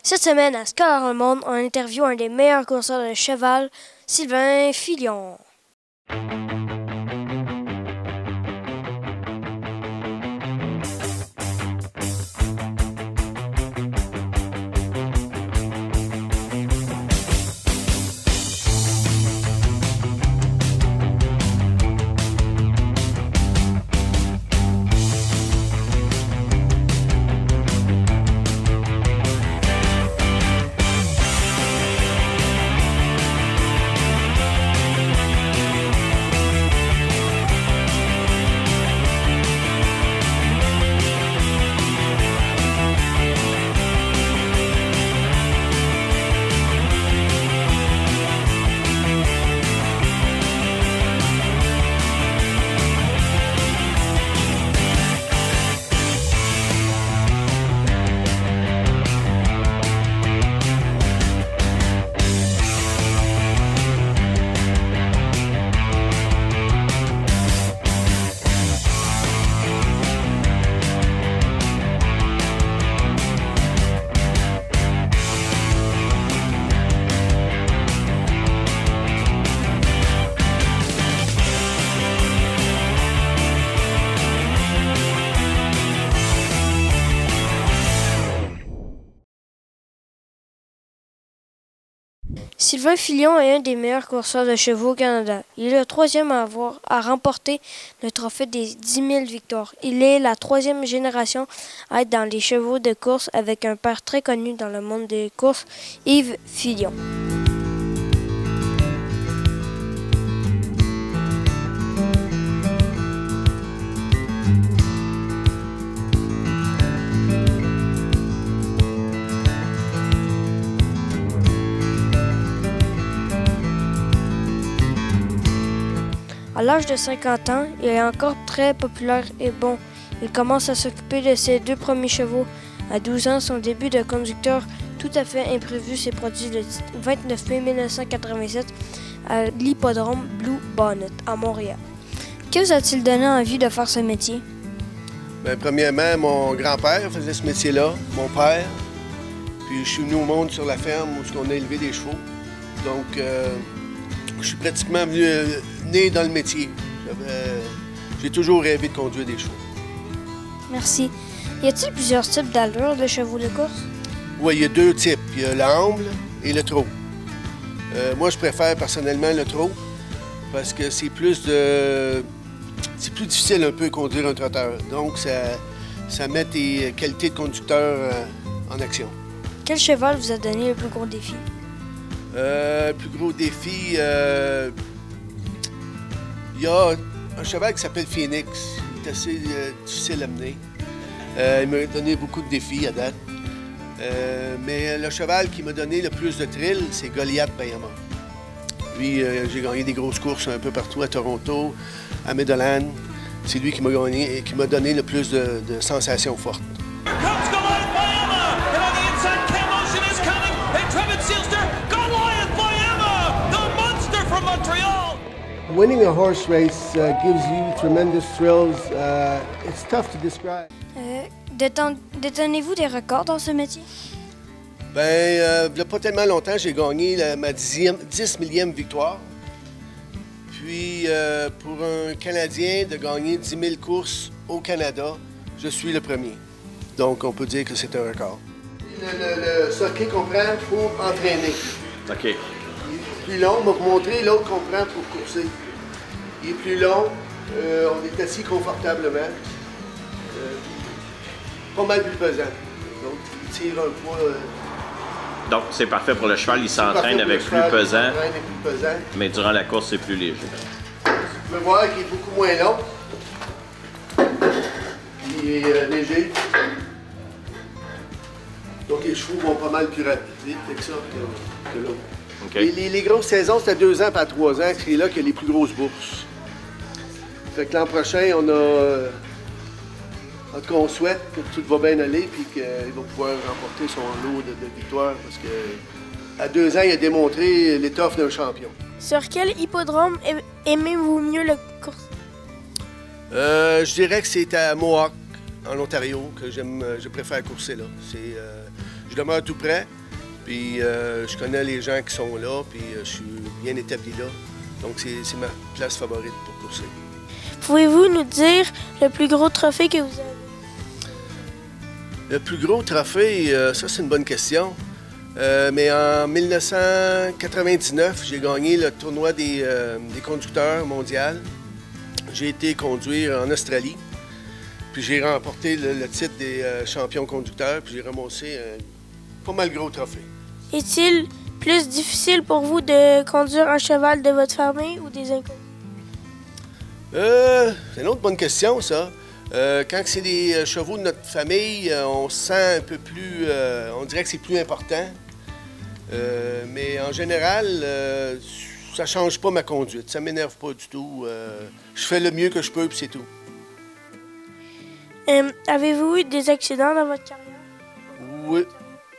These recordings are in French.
Cette semaine, à Scar le Monde, on interviewe un des meilleurs courseurs de cheval, Sylvain Filion. Sylvain Filion est un des meilleurs courseurs de chevaux au Canada. Il est le troisième à remporter le trophée des 10 000 victoires. Il est la troisième génération à être dans les chevaux de course avec un père très connu dans le monde des courses, Yves Filion. À l'âge de 50 ans, il est encore très populaire et bon. Il commence à s'occuper de ses deux premiers chevaux. À 12 ans, son début de conducteur tout à fait imprévu s'est produit le 29 mai 1987 à l'hippodrome Blue Bonnet à Montréal. Que vous a-t-il donné envie de faire ce métier? Bien, premièrement, mon grand-père faisait ce métier-là, mon père. Puis je suis venu au monde sur la ferme où on a élevé des chevaux. Donc, je suis pratiquement né dans le métier. J'ai toujours rêvé de conduire des chevaux. Merci. Y a-t-il plusieurs types d'allures de chevaux de course? Oui, il y a deux types. Il y a l'amble et le trot. Moi, je préfère personnellement le trot parce que c'est plus difficile un peu de conduire un trotteur. Donc, ça met tes qualités de conducteur en action. Quel cheval vous a donné le plus gros défi? Le plus gros défi, il y a un cheval qui s'appelle Phoenix. Il est assez difficile à mener. Il m'a donné beaucoup de défis à date. Mais le cheval qui m'a donné le plus de thrill, c'est Goliath Bayama. Lui, j'ai gagné des grosses courses un peu partout, à Toronto, à Meadowlands. C'est lui qui m'a gagné et qui m'a donné le plus de sensations fortes. Winning a horse race gives you tremendous thrills. It's tough to describe. Détenez-vous des records dans ce métier? Bien, il n'y a pas tellement longtemps, j'ai gagné ma 10 millième victoire. Puis, pour un Canadien, de gagner 10 000 courses au Canada, je suis le premier. Donc, on peut dire que c'est un record. Le circuit qu'on prend pour entraîner. OK. Il est plus long, on va vous montrer l'autre qu'on prend pour courser. Il est plus long, on est assis confortablement. Pas mal plus pesant. Donc, il tire un poids. Donc, c'est parfait pour le cheval, il s'entraîne avec plus pesant, mais durant la course, c'est plus léger. Vous pouvez voir qu'il est beaucoup moins long. Il est léger. Donc, les chevaux vont pas mal plus vite que ça que l'autre. Okay. Les grosses saisons, c'est à 2 ans, pas à 3 ans. C'est là qu'il y a les plus grosses bourses. Fait que l'an prochain, on a... En tout cas, on souhaite que tout va bien aller et qu'il va pouvoir remporter son lot de victoires parce qu'à 2 ans, il a démontré l'étoffe d'un champion. Sur quel hippodrome aimez-vous mieux le course? Je dirais que c'est à Mohawk, en Ontario, que je préfère courser là. Je demeure tout près. Puis je connais les gens qui sont là, puis je suis bien établi là. Donc c'est ma place favorite pour courser. Pouvez-vous nous dire le plus gros trophée que vous avez? Le plus gros trophée, ça c'est une bonne question. Mais en 1999, j'ai gagné le tournoi des conducteurs mondial. J'ai été conduire en Australie. Puis j'ai remporté le titre des champions conducteurs. Puis j'ai ramassé un pas mal gros trophée. Est-il plus difficile pour vous de conduire un cheval de votre famille ou des inconnus? C'est une autre bonne question, ça. Quand c'est des chevaux de notre famille, on se sent un peu plus... on dirait que c'est plus important. Mais en général, ça ne change pas ma conduite. Ça ne m'énerve pas du tout. Je fais le mieux que je peux, puis c'est tout. Avez-vous eu des accidents dans votre carrière?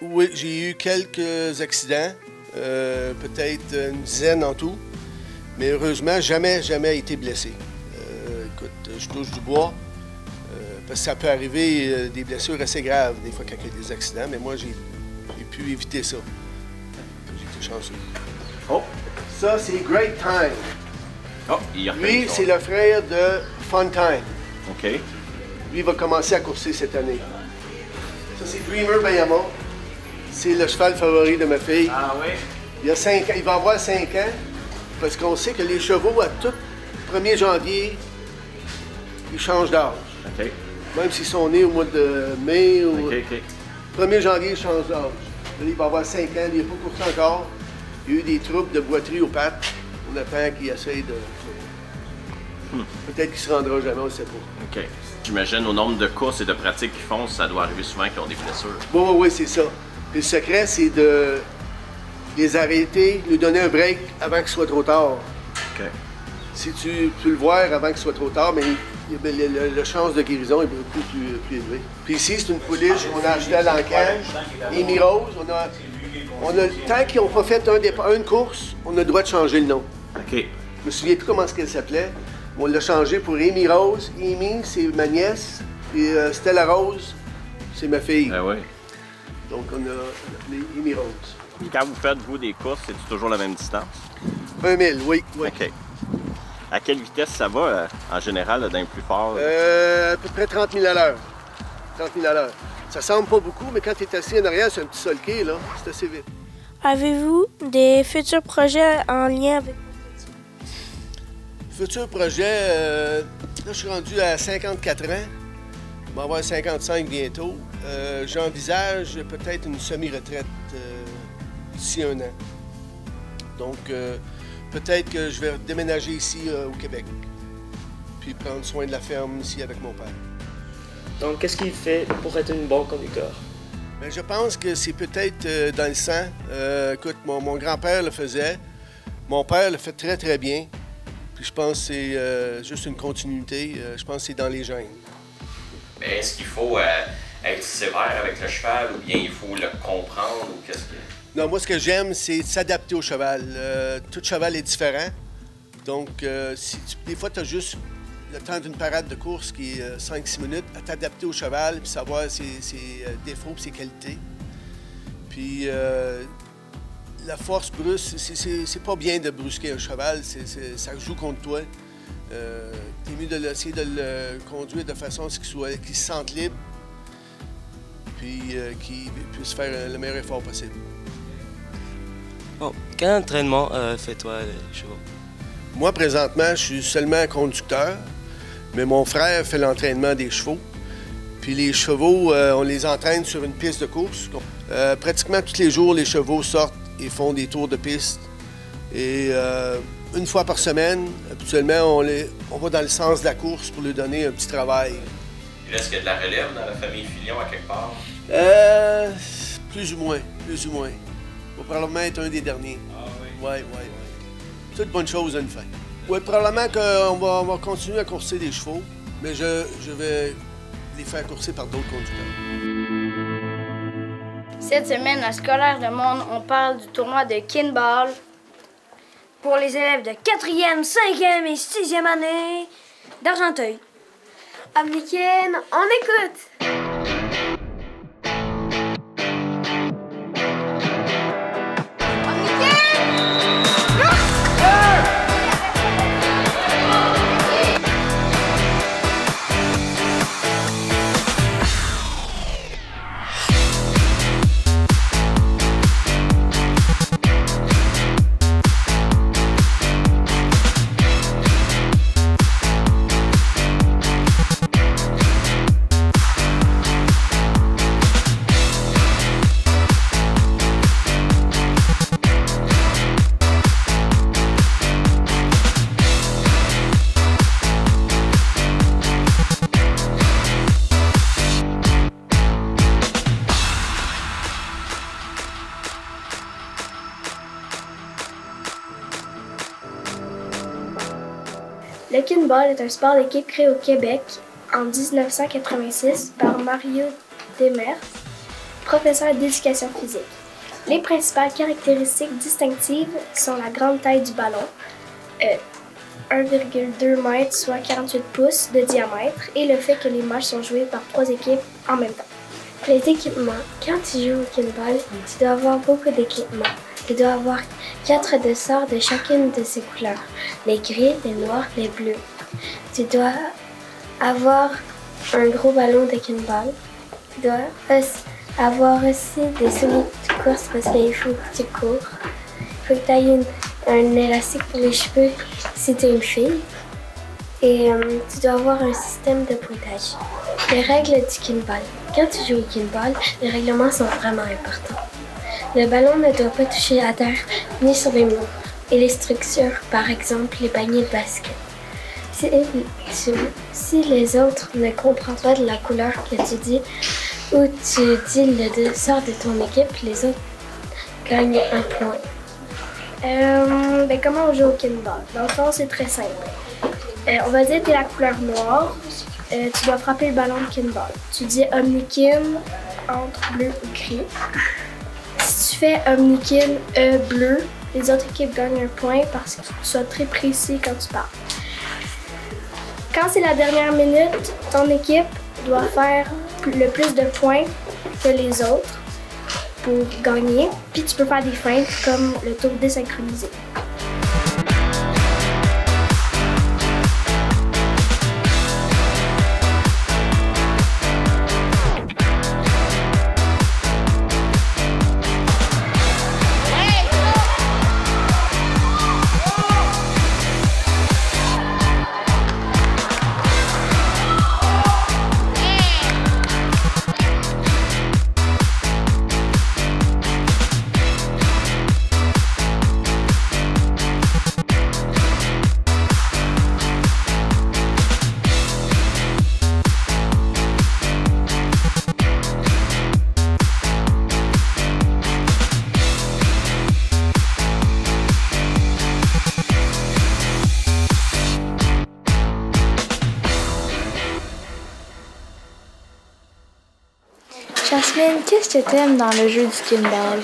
Oui, j'ai eu quelques accidents. Peut-être une dizaine en tout. Mais heureusement, jamais été blessé. Écoute, je touche du bois. Parce que ça peut arriver des blessures assez graves, des fois, quand il y a des accidents. Mais moi, j'ai pu éviter ça. J'ai été chanceux. Oh! Ça, c'est Great Time. Oh, il Lui, c'est le frère de Fun Time. OK. Lui, il va commencer à courser cette année. Ça, c'est Dreamer Bayama. C'est le cheval favori de ma fille. Ah oui? Il a 5 ans. Il va avoir 5 ans. Parce qu'on sait que les chevaux, à tout 1er janvier, ils changent d'âge. OK. Même s'ils sont nés au mois de mai ou... OK. 1er janvier, il change d'âge. Là, il va avoir 5 ans. Il n'est pas coursé encore. Il y a eu des troubles de boiterie aux pattes. On attend qu'il essaye de... Peut-être qu'il se rendra jamais, on ne sait pas. OK. J'imagine au nombre de courses et de pratiques qu'ils font, ça doit arriver souvent qu'ils ont des blessures. Oui, c'est ça. Puis le secret, c'est de les arrêter, lui donner un break avant qu'il soit trop tard. OK. Si tu peux le voir avant qu'il soit trop tard, mais la chance de guérison est beaucoup plus élevée. Puis ici, c'est une pouliche qu'on a achetée à l'encan. Amy Rose, tant qu'ils n'ont pas fait une course, on a le droit de changer le nom. OK. Je me souviens plus comment elle s'appelait. On l'a changé pour Amy Rose. Amy, c'est ma nièce. Et Stella Rose, c'est ma fille. Ah oui. Donc, on a appelé Amy Rose. Quand vous faites, vous, des courses, c'est toujours la même distance? 1 000, oui. OK. À quelle vitesse ça va, en général, dans les plus forts? À peu près 30 000 à l'heure. 30 000 à l'heure. Ça semble pas beaucoup, mais quand tu es assis en arrière sur un petit solquet, là, c'est assez vite. Avez-vous des futurs projets en lien avec votre métier? Futur projet, là, je suis rendu à 54 ans. Je vais avoir 55 bientôt. J'envisage peut-être une semi-retraite d'ici 1 an. Donc, peut-être que je vais déménager ici au Québec, puis prendre soin de la ferme ici avec mon père. Donc, qu'est-ce qu'il fait pour être un bon conducteur? Bien, je pense que c'est peut-être dans le sang. Écoute, mon grand-père le faisait. Mon père le fait très, très bien. Puis je pense que c'est juste une continuité. Je pense que c'est dans les gènes. Mais est-ce qu'il faut être sévère avec le cheval ou bien il faut le comprendre ou qu'est-ce que... Non, moi, ce que j'aime, c'est s'adapter au cheval. Tout cheval est différent. Donc, des fois, tu as juste le temps d'une parade de course qui est 5-6 minutes à t'adapter au cheval puis savoir ses défauts et ses qualités. Puis, la force brusque, c'est pas bien de brusquer un cheval. Ça joue contre toi. T'es mieux d'essayer de le conduire de façon à ce qu'il se sente libre puis qu'il puisse faire le meilleur effort possible. Bon, quel entraînement fais-toi les chevaux? Moi, présentement, je suis seulement conducteur, mais mon frère fait l'entraînement des chevaux. Puis les chevaux, on les entraîne sur une piste de course. Pratiquement tous les jours, les chevaux sortent et font des tours de piste. Et une fois par semaine, habituellement, on va dans le sens de la course pour lui donner un petit travail. Est-ce qu'il y a de la relève dans la famille Filion à quelque part? Plus ou moins. Va probablement être un des derniers. Ah oui? Oui. Toute bonne chose à une fin. Oui, probablement qu'on va continuer à courser des chevaux, mais je vais les faire courser par d'autres conducteurs. Cette semaine, à Scolaire de Monde, on parle du tournoi de Kinball pour les élèves de 4e, 5e et 6e année d'Argenteuil. Américaine, on écoute! Le kinball est un sport d'équipe créé au Québec en 1986 par Mario Demers, professeur d'éducation physique. Les principales caractéristiques distinctives sont la grande taille du ballon, 1,2 m, soit 48 pouces de diamètre, et le fait que les matchs sont joués par 3 équipes en même temps. Les équipements. Quand tu joues au kinball, tu dois avoir beaucoup d'équipements. Tu dois avoir 4 desserts de chacune de ces couleurs, les gris, les noirs, les bleus. Tu dois avoir un gros ballon de kinball. Tu dois avoir aussi des souliers de course parce qu'il faut que tu cours. Il faut que tu aies un élastique pour les cheveux si tu es une fille. Et tu dois avoir un système de pointage. Les règles du kinball. Quand tu joues au kinball, les règlements sont vraiment importants. Le ballon ne doit pas toucher à terre ni sur les murs et les structures, par exemple les paniers de basket. Si les autres ne comprennent pas de la couleur que tu dis ou tu dis le dessert de ton équipe, les autres gagnent un point. Comment on joue au kinball? Dans le fond, c'est très simple. On va dire que tu es la couleur noire. Tu dois frapper le ballon de kinball. Tu dis Omnikin entre bleu ou gris. Si tu fais Omnikin bleu, les autres équipes gagnent un point parce que tu sois très précis quand tu parles. Quand c'est la dernière minute, ton équipe doit faire le plus de points que les autres pour gagner. Puis tu peux faire des feintes comme le tour désynchronisé. Jasmine, qu'est-ce que tu aimes dans le jeu du kinball?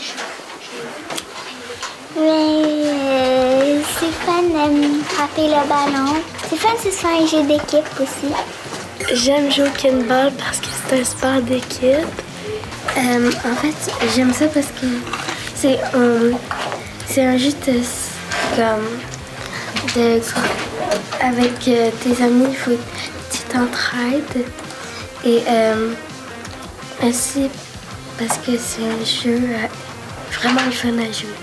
C'est fun de frapper le ballon. C'est fun, ce soit un jeu d'équipe aussi. J'aime jouer au kinball parce que c'est un sport d'équipe. En fait, j'aime ça parce que c'est un jeu avec tes amis, il faut que tu t'entraides. Et aussi parce que c'est un jeu vraiment fun à jouer.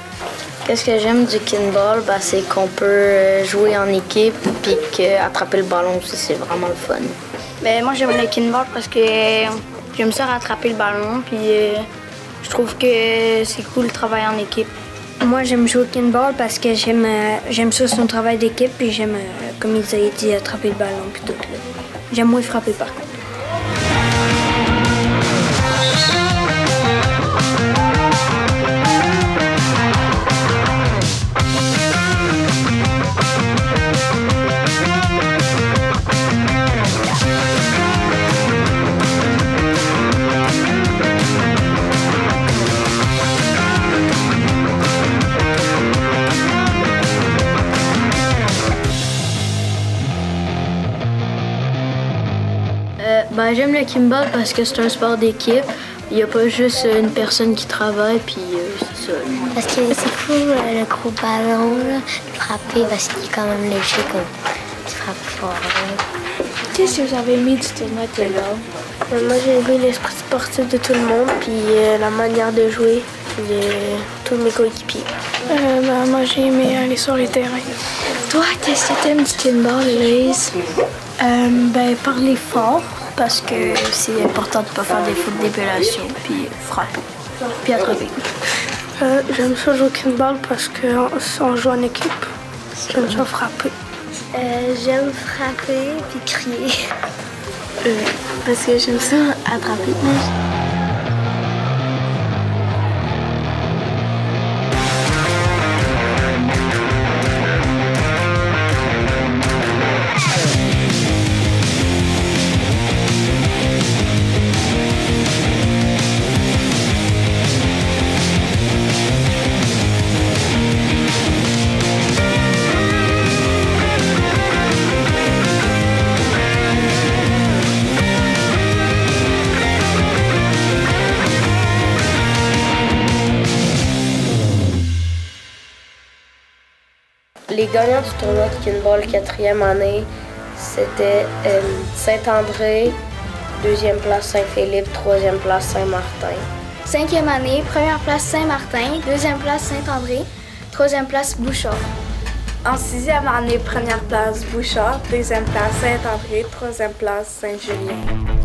Qu'est-ce que j'aime du kinball? C'est qu'on peut jouer en équipe puis qu'attraper le ballon aussi, c'est vraiment le fun. Moi, j'aime le kinball parce que j'aime ça rattraper le ballon puis je trouve que c'est cool de travailler en équipe. Moi, j'aime jouer au kinball parce que j'aime ça son travail d'équipe puis j'aime, comme ils avaient dit, attraper le ballon puis tout. J'aime moins frapper par contre. J'aime le kinball parce que c'est un sport d'équipe. Il n'y a pas juste une personne qui travaille, puis c'est ça. Parce que c'est cool le gros ballon, là, de frapper parce qu'il est quand même léger comme tu frappes fort. Là. Qu'est-ce que vous avez aimé du tournoi de kinball? Moi, j'ai aimé l'esprit sportif de tout le monde, puis la manière de jouer de tous mes coéquipiers. Moi, j'ai aimé aller sur les terrains. Toi, qu'est-ce que tu aimes du kinball, Louise? Parler fort, parce que c'est important de ne pas faire des fautes d'épellation, puis frapper, puis attraper. J'aime ça jouer au kinball parce qu'on joue en équipe. J'aime ça frapper. J'aime frapper puis crier. Parce que j'aime ça attraper. Les gagnants du tournoi de Kinball 4e année, c'était Saint-André, 2e place Saint-Philippe, 3e place Saint-Martin. 5e année, 1re place Saint-Martin, 2e place Saint-André, 3e place Bouchard. En 6e année, 1re place Bouchard, 2e place Saint-André, 3e place Saint-Julien.